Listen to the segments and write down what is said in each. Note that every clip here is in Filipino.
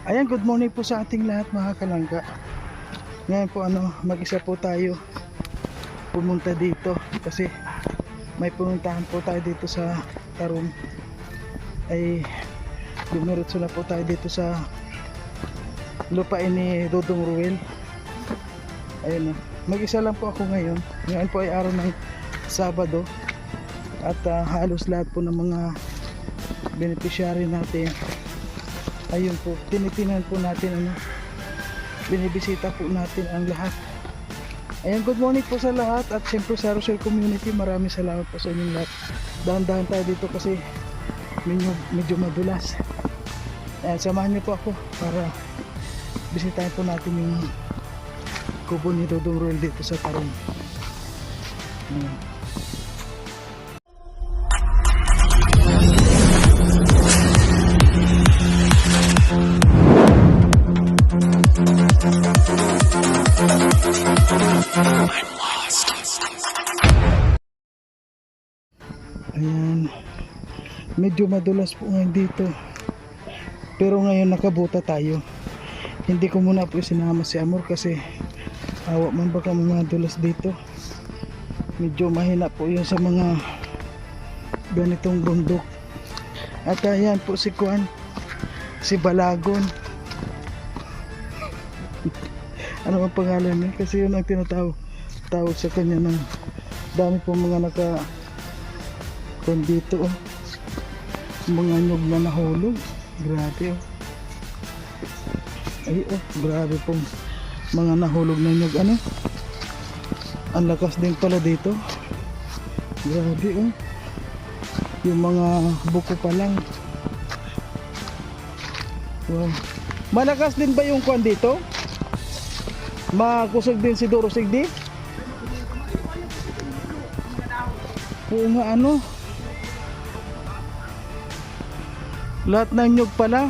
Ayan, good morning po sa ating lahat mga kalangga. Ngayon po mag-isa po tayo pumunta dito kasi may pununtahan po tayo dito sa Tarum. Ay dumiretso na po tayo dito sa lupain ni Dodong Ruel. Ayun, mag-isa lang po ako ngayon. Ngayon po ay araw ng Sabado at halos lahat po ng mga beneficiary natin, ayun po, tinitinan po natin, binibisita po natin ang lahat. Ayan, good morning po sa lahat at siyempre sa Rosel Community, maraming salamat po sa inyong lahat. Dahan-dahan tayo dito kasi medyo madulas. Ayan, samahan niyo po ako para bisitahin po natin yung kubo ni Dodong Ruel dito sa Tarum. Ayan, medyo madulas po ngayon dito, pero ngayon nakabuta tayo. Hindi ko muna po sinama si Amor kasi awa man baka madulas dito. Medyo mahina po yun sa mga ganitong bundok. At ayan po si Kuan, si Balagon. Ano ang pangalan niya? Kasi yun ang tinatawag sa kanya ng dami po mga dito, mga nyug na nahulog. Grabe grabe pong mga nahulog na nyug. Ang lakas din pala dito. Grabe yung mga buko pa lang. Wow. Malakas din ba yung kuwan dito? Makusog din si Doro Sigdi? Oo nga, lahat ng nyug pala.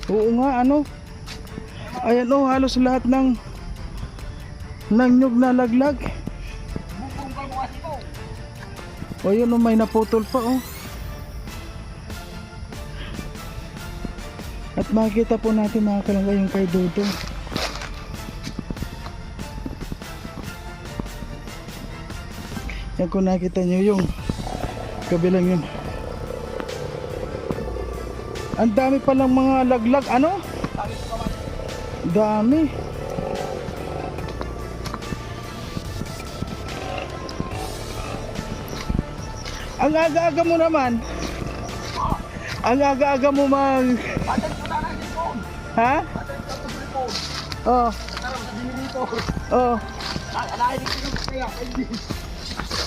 Oo nga, ayan halos lahat ng nyug na laglag. O yun, may naputol pa At makikita po natin mga kalangga yung kay Dodo. Yan, kung nakita nyo yung kabilang yun, ang dami palang mga laglag. Dami. Ang aga-aga mo naman. Ang aga-aga mo ha?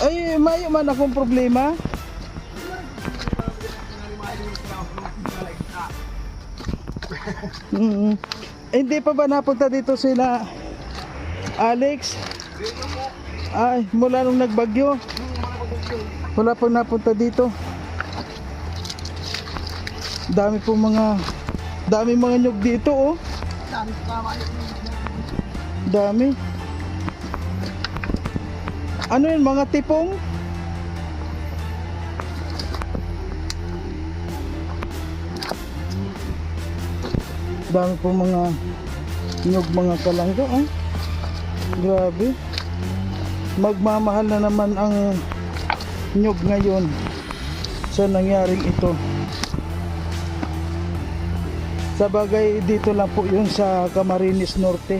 Ay, mayo man akong problema. Hindi pa ba napunta dito sila Alex? Ay, mula nung nagbagyo wala pa napunta dito. Dami mga nyug dito dami. Ano yun, mga tipong? Dami po mga nyug mga kalangga. Grabe. Magmamahal na naman ang nyug ngayon sa nangyaring ito. Sa bagay, dito lang po yun sa Camarines Norte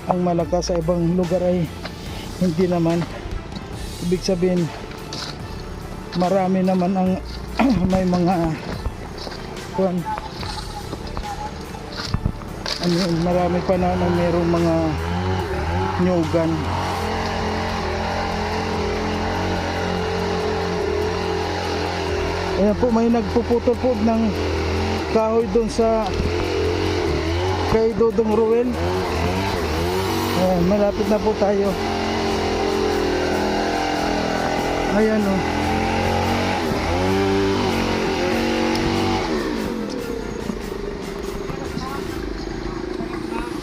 ang malakas. Sa ibang lugar ay hindi naman. Ibig sabihin, marami naman ang may mga marami pa na mayroong mga nyugan. Ayan po, may nagpuputol po ng kahoy doon sa kay Dodong Ruel. Ayan, malapit na po tayo. Ayan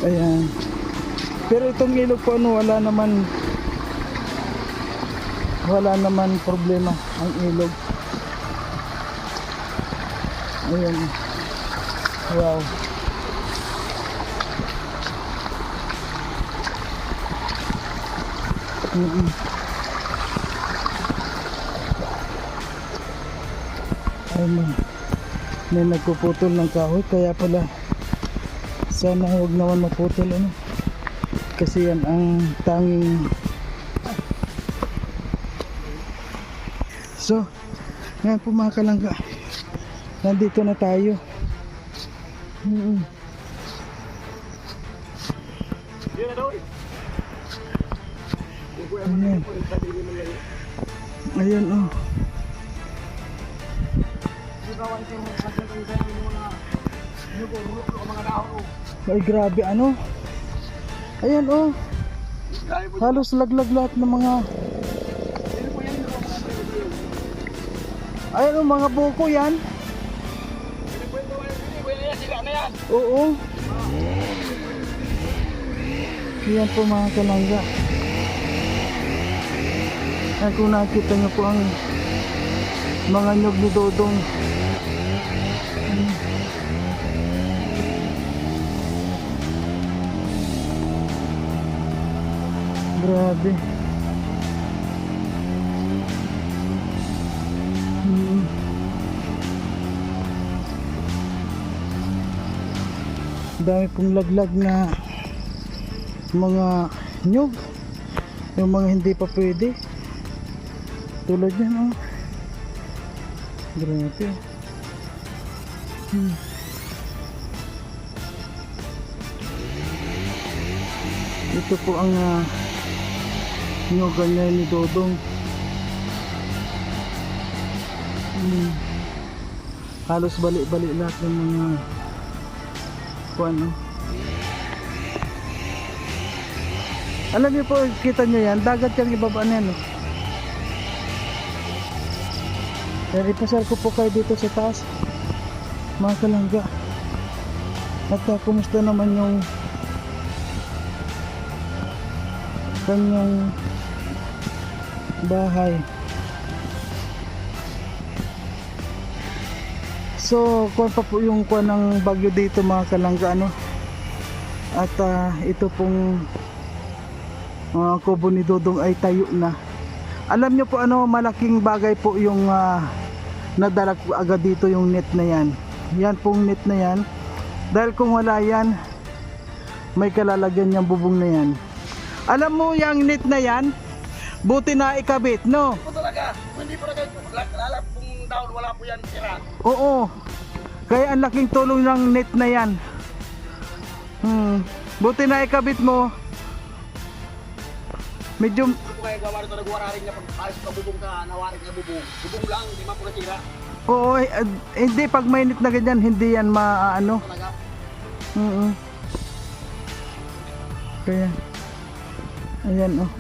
Ayan. Pero itong ilog po wala naman problema ang ilog. Ayan. Wow. Ayun, may nagpuputol ng kahoy, kaya pala sana huwag naman maputol ano, kasi yan ang tanging. So ngayon po mga kalangga, nandito na tayo. Ayan. Ayan oh. Ay grabe ano. Ayan oh. Halos laglag lahat ng mga. Ayan oh, mga buko yan. Oo. Ayan po mga kalangga. Ayan, kung nakita nyo po ang mga nyog ni Dodong. Grabe. Dami pong laglag na mga nyog, yung mga hindi pa pwede tulad yan oh. Grabe. Ito po ang nyogan niya ni Dodong. Halos balik-balik lahat ng mga ano. Alam niyo po, kita niyo yan, dagat yung ibaba na yan oh. Yan, ipasal ko po kayo dito sa taas mga kalangga. At kumusta naman yung kanyang bahay. So kuwan pa po yung kuwan ng bagyo dito mga kalangga ano. At ito pong kubo ni Dodong ay tayo na. Alam nyo po ano, malaking bagay po yung nadala ko agad dito, yung net na yan. Yan pong net na yan. Dahil kung wala yan, may kalalagyan yung bubong na yan. Alam mo yung net na yan, buti na ikabit, no? Hindi po talaga, hindi po talaga lalap kung down, wala po yan sira. Oo, kaya ang laking tulong ng net na yan. Buti na ikabit mo. Medyo Kung kaya gawa nito, nagwararin niya pag ayos ka bubong ka, nawarin ka bubong. Bubong lang, hindi man po nasira. oo, hindi pag mainit na ganyan, hindi yan maano. Talaga. Kaya ayan oh.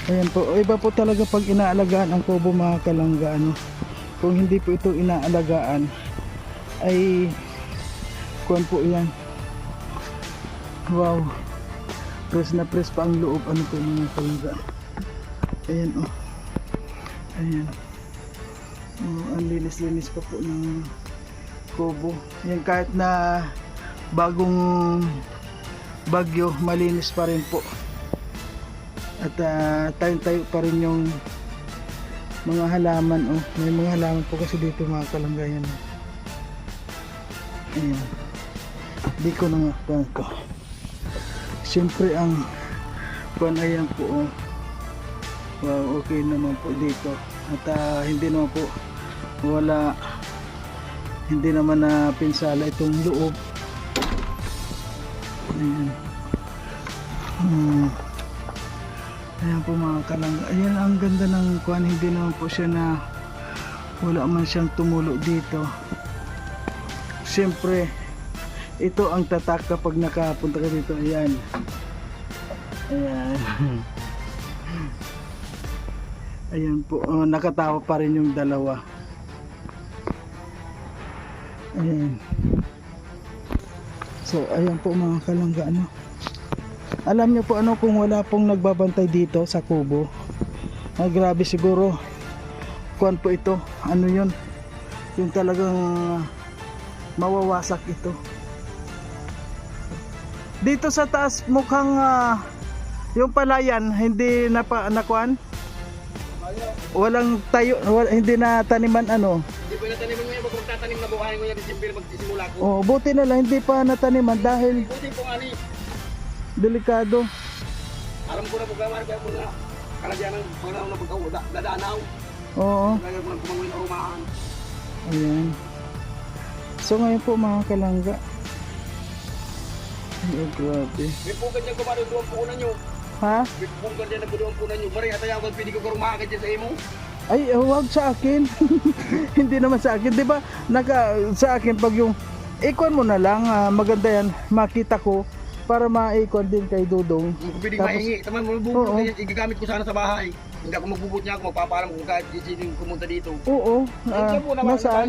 Ayan po, iba po talaga pag inaalagaan ang kubo mga kalangga ano. Kung hindi po ito inaalagaan ay kuwan po yan. Wow, press na press pa ang loob ano po mga kalangga. Ayan oh. Ayan oh, ang linis-linis pa po ng kubo. Yan, kahit na bagong bagyo, malinis pa rin po. At tayo pa rin yung mga halaman oh. May mga halaman po kasi dito mga kalangga yan. Ayan, di ko na nga ko. Siyempre ang kuwan ayan po oh. Wow, okay naman po dito. At hindi naman po hindi naman na pinsala itong loob. Ayan. Ayan po mga kalangga. Ayan, ang ganda ng kuwan. Hindi naman po siya na wala man siyang tumulo dito. Siyempre ito ang tatak kapag nakapunta ka dito. Ayan. Ayan. Ayan po, nakatawa pa rin yung dalawa. Ayan. So ayan po mga kalangga ano. Alam niyo po ano, kung wala pong nagbabantay dito sa kubo, grabe siguro kuwan po ito, ano yun, yung talagang mawawasak ito. Dito sa taas mukhang yung palayan hindi nakuan. Walang tayo, hindi na taniman ano. Hindi pa nataniman ngayon, wag magtatanim na buhayin ko yan, December magsisimula ko. Oh, buti na lang hindi pa nataniman dahil Buti po nga ni, delikado. alam ko na po gawar, kaya po na kalagyan ng panahon na dadanaw. Oo. Kaya po nagkumangoy na rumahan. Ayan. So ngayon po mga kalangga. Oh, grabe. May po ganyan kumaroon doon po nyo. Ha? May po ganyan na doon po nyo. Bari, atayang ko, pwede ko rumahan dyan sa imo. Ay, huwag sa akin. Hindi naman sa akin. 'Di ba? Sa akin pag yung ikon mo na lang, maganda yan. Makita ko para maikon din kay Dudong. Kung pwede Tapos- maingi, taman mo Oo. bubot na yan, igagamit ko sana sa bahay. Hindi ako magbubot niya ako, magpapaalam kung kahit sino yung pumunta dito. Oo. Ito po naman, Nasaan?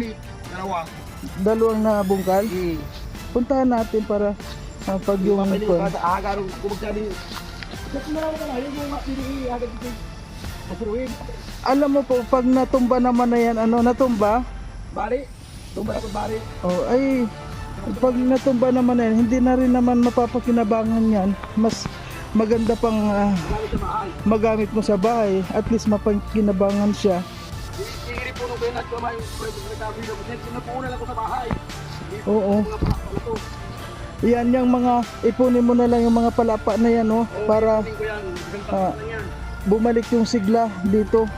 dalawa. Dalawang na bungkal. Hmm. Puntahan natin para pag yung Pwede ikon. ko kada agarong kumagsabi. Kasi marami ka na, yung mga pili agad dito. Masuruin. Alam mo po, pag natumba naman na yan, ano, natumba? Bari. Tumba ako bari. Oh, ay, pag natumba naman na yan, hindi na rin naman mapapakinabangan yan. Mas maganda pang Marami sa bahay. magamit mo sa bahay. At least mapakinabangan siya. Tingiri po nung kailan ko may nagkabi na. Sinapunan lang ko sa bahay. Oo. Mga palapa na to. Yan yung mga, ipunin mo na lang yung mga palapa na yan, oh, para Tingin ko yan. Isang Ah. tapos lang yan. bumalik yung sigla dito.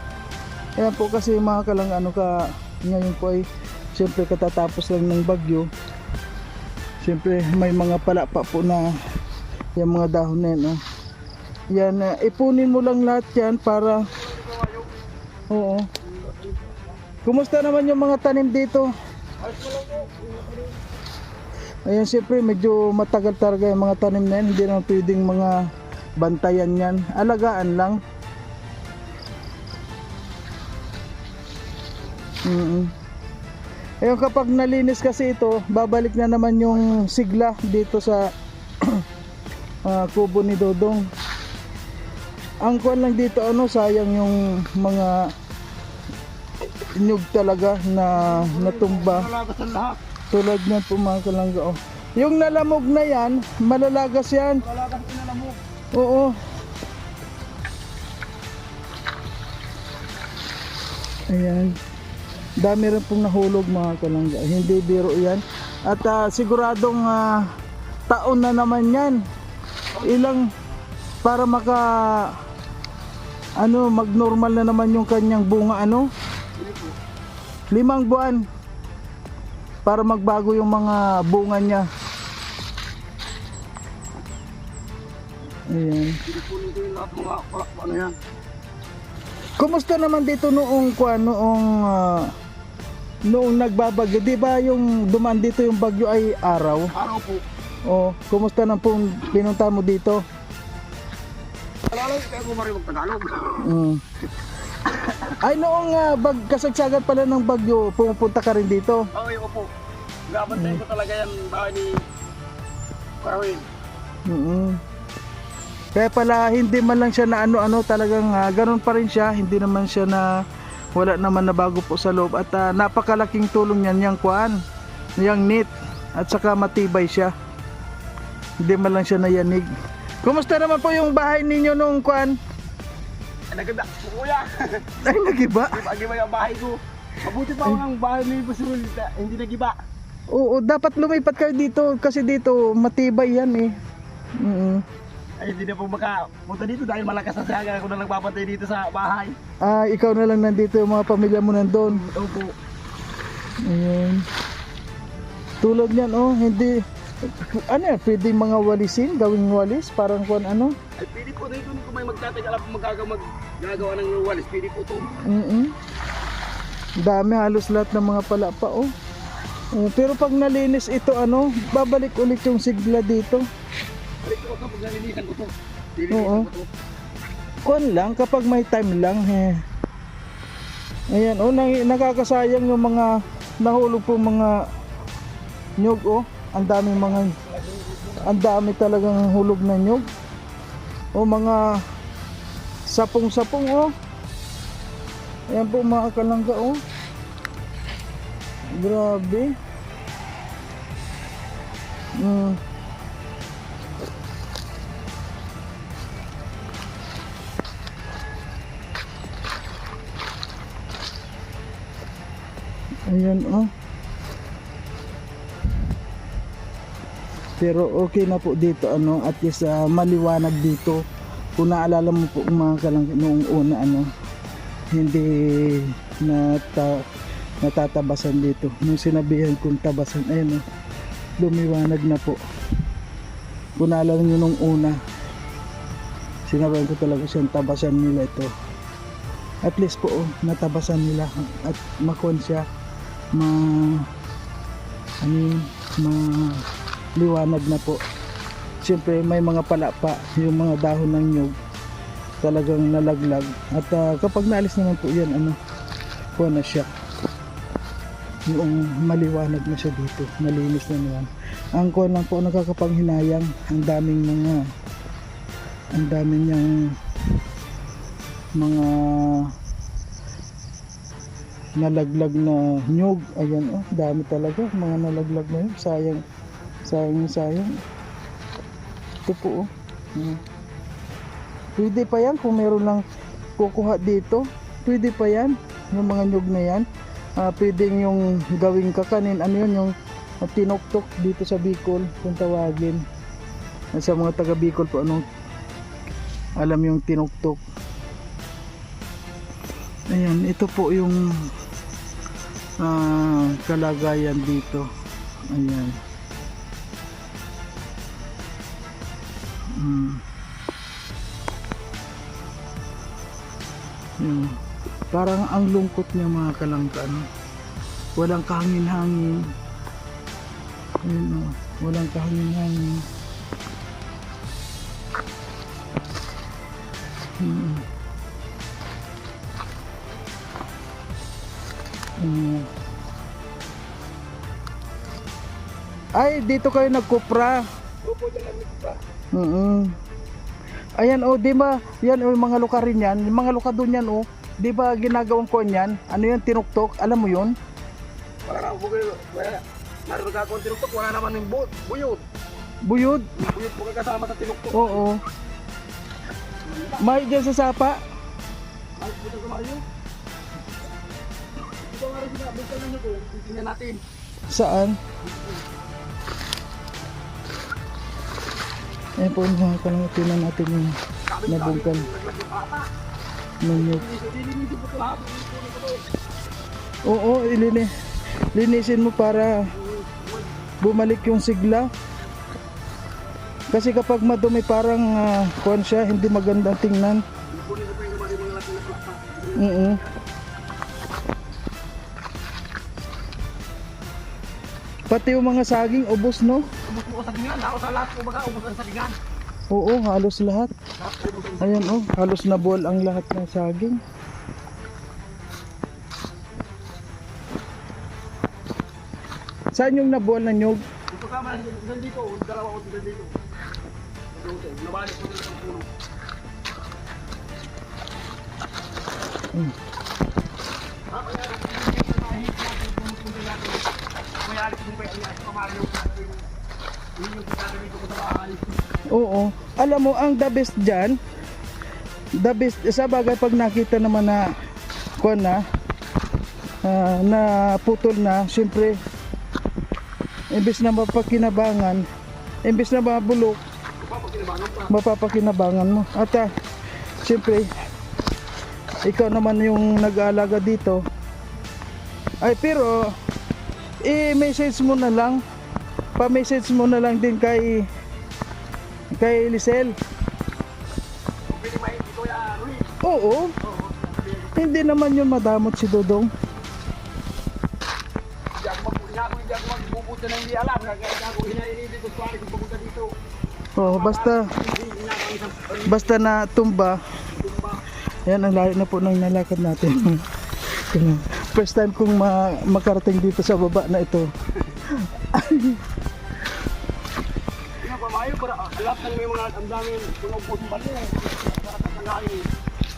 Ayan po kasi mga kalang ano ka, ngayon po ay siyempre katatapos lang ng bagyo. Siyempre may mga palapa po na yung mga dahon na yan, oh. Yan, ipunin mo lang lahat yan para, oo. Kumusta naman yung mga tanim dito? Ayan, siyempre medyo matagal talaga yung mga tanim na yan. Hindi naman pwedeng mga bantayan yan. Alagaan lang. Ayun, kapag nalinis kasi ito, babalik na naman yung sigla dito sa kubo ni Dodong. Ang kuwan lang dito, ano, sayang yung mga nyug talaga na natumba. Nalagas ang lahat. Tulad niyan po mga kalangga, oh. Yung nalamog na yan, malalagas yan. Nalagas pinalamog. Oo. Ayan. Dami rin pong nahulog mga kalangga. Hindi biro yan. At siguradong taon na naman yan. Ilang para maka magnormal na naman yung kanyang bunga, 5 buwan para magbago yung mga bunga niya. Ayan. Pinipunin ko yung lahat mga ano yan. Kumusta naman dito noong nagbabagyo? Di ba yung dumaan dito yung bagyo ay araw? Araw po. O, kumusta na pong pinunta mo dito? Alalay, kaya ko marunong Tagalog. Mm. Ay, noong kasagsagan pala ng bagyo, pumupunta ka rin dito? Oo, yun po. Gabantayin ko talaga yan bahay ni Karawin. Mm. Kaya pala hindi man lang siya na talagang ganun pa rin siya, hindi naman siya na wala naman na bago po sa loob at napakalaking tulong niyan yung kuan, yung net at saka matibay siya. Hindi man lang siya nayanig. Kumusta naman po yung bahay ninyo nung kuan? Naganda, kuya. Ay, nagiba? Nagiba yung bahay ko. Mabuti pa ako ng bahay ni Basul, hindi nagiba. Oo, dapat lumipat kayo dito kasi dito matibay yan eh. Ay, hindi na po makapunta dito dahil malakas na siya. Ako na nagbabantay dito sa bahay. Ikaw na lang nandito, yung mga pamilya mo nandun. Opo. Ayun. Tulad niyan, oh, hindi pwede mga walisin, gawing walis, parang kuan Ay, pwede po dito kung may magtatagal po magagawa ng walis. Pwede po ito. Dami, halos lahat ng mga palapa, oh. Pero pag nalinis ito, babalik ulit yung sigla dito. Balik ko kapag nalinisan ko ito. Oo. Kuan lang, kapag may time lang, Ayan, oh, nakakasayang yung mga nahulog po mga nyug, oh. Ang dami talagang hulog na nyug. O mga sapong-sapong, oh. Ayan po mga kalangga, oh. Grabe. Mm. Ayan oh. Pero okay na po dito ano, at least maliwanag dito. Kung naalala mo po mga kalangga noong una ano, hindi natatabasan dito. Nung sinabihan kong tabasan, ayun oh, lumiwanag na po. Kung naalala nyo nung una, sinabihan ko talaga siyang tabasan nila ito. At least po oh, natabasan nila at makon siya liwanag na po. Siyempre may mga palapa, yung mga dahon ng nyug talagang nalaglag at kapag naalis naman po yan ano, kuha na siya, yung maliwanag na siya dito, malinis na naman. Ang kuha lang po nakakapanghinayang, ang daming niyang mga nalaglag na nyug. Ayan oh, dami talaga mga nalaglag na yun. Sayang. Ito po oh. Pwede pa yan kung meron lang kukuha dito. Pwede pa yan, yung mga nyug na yan. Pwedeng yung gawing kakanin. Ano yun, yung tinuktok dito sa Bicol kung tawagin. Sa mga taga Bicol po ano, alam yung tinuktok. Ayan, ito po yung kalagayan dito. Ayan. Ayan. Parang ang lungkot niya mga kalangka, no? Walang kahangin-hangin. Ayan, no? Walang kahangin-hangin. Ay, dito kayo nagkupra. Opo, dyan lang nagkupra. Ayan oh, di ba? Yan oh, yung mga luka rin yan. Yung mga luka doon yan oh. Di ba ginagawang ko yan? Ano yan, tinuktok? Alam mo yun? Wala na po kayo. Meron nagkakawang tinuktok, wala naman yung buyod. Buyod? Buyod po kasama sa tinuktok. Oo. May dyan sa sapa? Ay, puto sa Mario. Ito nga rin sinabi ka lang ito. Titingnan natin. Saan? Ayan po mga kalangka, tingnan natin yung nabungkal ng nyug. Oo, linisin mo para bumalik yung sigla. Kasi kapag madumi parang kuwan siya, hindi magandang tingnan. Pati yung mga saging, ubos no? Ubus po sa sagingan. Ako sa lahat po baga, ubus ang sagingan. Oo, halos lahat. Ayan oh, halos nabuwal ang lahat ng saging. Saan yung nabuwal na nyug? Ito ka man, dito, dalawa ko dito. Nabalik ko dito sa puno. Oo, alam mo ang the best dyan, the best sa bagay pag nakita naman na kuwan na na putol na, syempre imbes na mapakinabangan, imbes na mabulok, mapapakinabangan mo. At syempre ikaw naman yung nag-aalaga dito. Ay pero i-message mo na lang, pa-message mo na lang din kay Lisel. Oo. Hindi naman yun madamot si Dodong. Hindi ako magbubuta ng hindi alam. Kaya ako hinainibig ko pare kung pupunta dito. Oo, basta na tumba. Yan ang layo na po ng nalakad natin. First time kong makarating dito sa baba na ito. Mayo para lahat ng may mga ang daming mga ubusan balik. Para tatanggalin.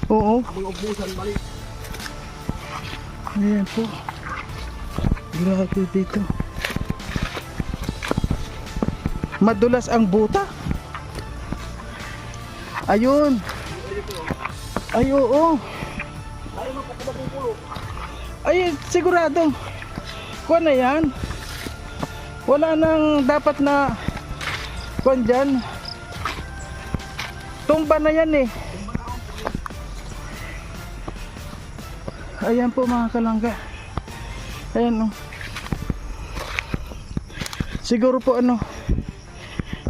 Oo. Mga ubusan balik. Ayan po. Grabe dito. Madulas ang buta. Ayun. Ay, oo. Ay, sigurado. Kuha na yan. Wala nang dapat na kuha dyan. Tumba na yan eh. Ayan po mga kalangga. Ayan oh. Siguro po ano,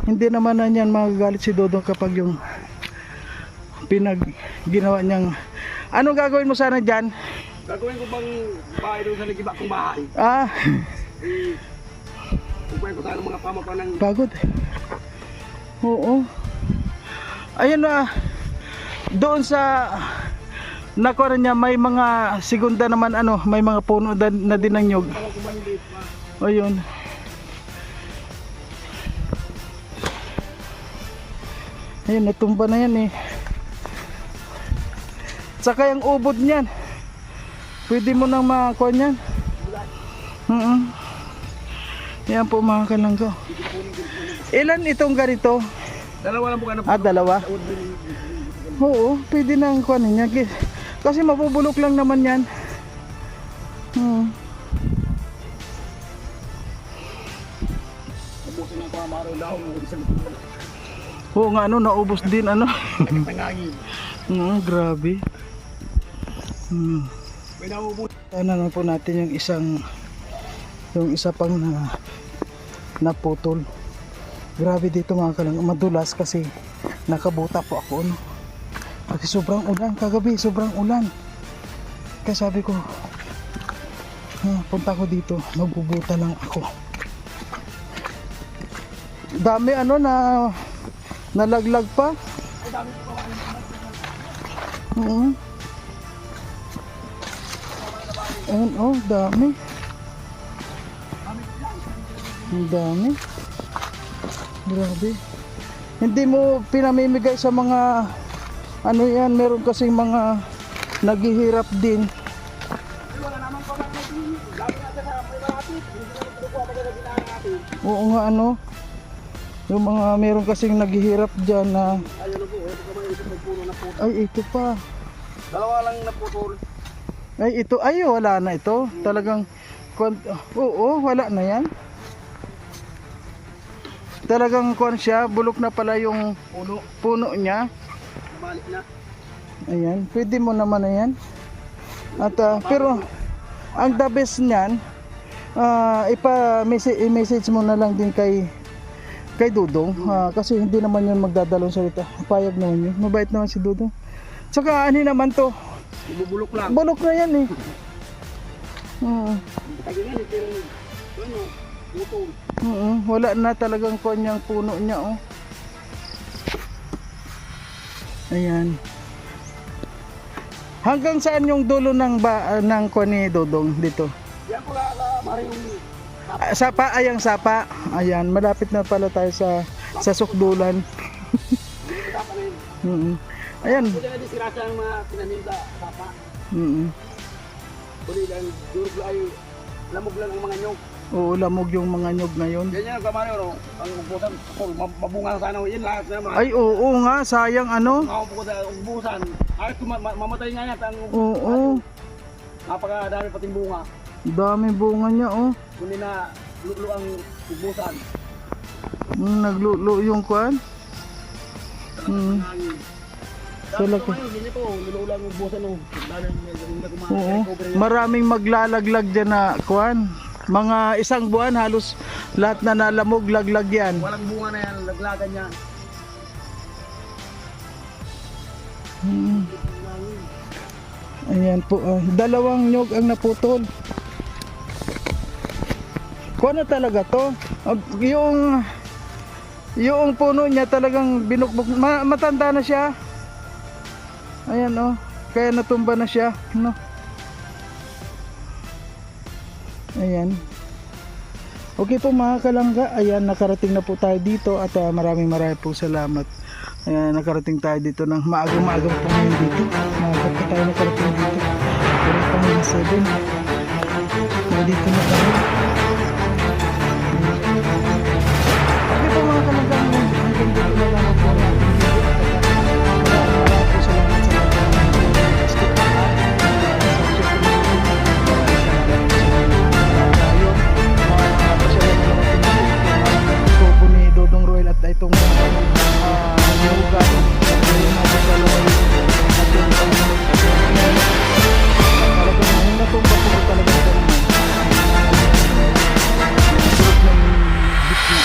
hindi naman na yan magagalit si Dodong kapag yung ginawa niyang. Ano gagawin mo sana dyan? Gagawin ko bang bahay doon sa nagiba kong bahay? Ah, Kukuha ko sana mga pamapa ng... pagod. Oo. Ayan na. Doon sa nakuha niya may mga segunda naman ano, may mga puno na din ng nyug. Ayun. Ayun, natumba na yan eh. Saka yung ubod niyan. Pwede mo nang makakuha niyan. Yan po mga kalangga. Ilan itong ganito? Dalawa lang po ka na. Dalawa? Oo, pwede nang kuha niya. Kasi mabubulok lang naman yan. Ubusin ng pamaro daw. Oo nga ano, naubos din ano. Pangangin. Grabe. May naubos. Ano na po natin yung isa pang naputol. Grabe dito mga kalangga, madulas kasi nakabuta po ako no. Kasi sobrang ulan kagabi, sobrang ulan. Kaya sabi ko, punta ko dito, mabubuta lang ako. Dami ano na nalaglag pa. Ayun, oh, dami. Ang dami. Grabe. Hindi mo pinamimigay sa mga ano yan, meron kasing mga naghihirap din. Oo nga ano. Yung mga meron kasing naghihirap dyan na. Ay, ito pa. Dalawa lang naputol. Ay, ito. Ay, wala na ito. Talagang, oo, wala na yan. Talagang kuwan siya, bulok na pala yung puno niya. Balik na. Ayan, pwede mo naman na yan. At, pero, ang the best niyan, i-message mo na lang din kay Dudong. Kasi hindi naman yun magdadalong salita. Payag naman yun. Mabait naman si Dudong. Tsaka, ano naman to? Ibubulok lang. Bulok na yan eh. Tagingan, pero ano, putol. Wala na talagang kanyang puno niya oh. Ayan. Hanggang saan yung dulo ng ni Dodong dito? Yan ko mari yung Sapa, ayang sapa. Ayan, malapit na pala tayo sa sukdulan. Ayan. Pwede na disgrasya ng mga pinaninda sapa. Pwede lang, durog ay lamog lang ang mga nyog. Oo, lamog yung mga nyog ngayon. Ganyan ang kamari, no? Ang ubusan, mabunga sana. Yan lahat naman. Ay, oo nga, sayang ano. Makapuko sa ubusan. Ay, mamatay nga yan. Oo. Napakadami pating bunga. Dami bunga niya oh. Kundi na lulo ang ubusan. Naglulo yung kwan. Talaga. Hindi po, lulo lang ang ubusan. Oo. Maraming maglalaglag dyan na kwan. Mga isang buwan halos lahat na nalamog, laglag yan. Walang bunga na yan, laglagan yan. Ayan po, dalawang nyog ang naputol. Kuha na talaga to. Yung puno niya talagang binukbok. Matanda na siya. Ayan oh, kaya natumba na siya. No? Ayan. Okay po mga kalangga, ayan nakarating na po tayo dito at maraming po salamat. Ayan, nakarating tayo dito ng maagang-maagang po ngayon dito. Maagang po tayo nakarating dito. Pero pang 7. Dito na tayo. Okay po mga kalanggang, hanggang dito na lang po ang ating video. Maraming po salamat sa lahat ng mga skip na po ni Dodong Royal at itong lugar ayun na sa loob talagang yung natumba po talaga ito naman sulok ng bitna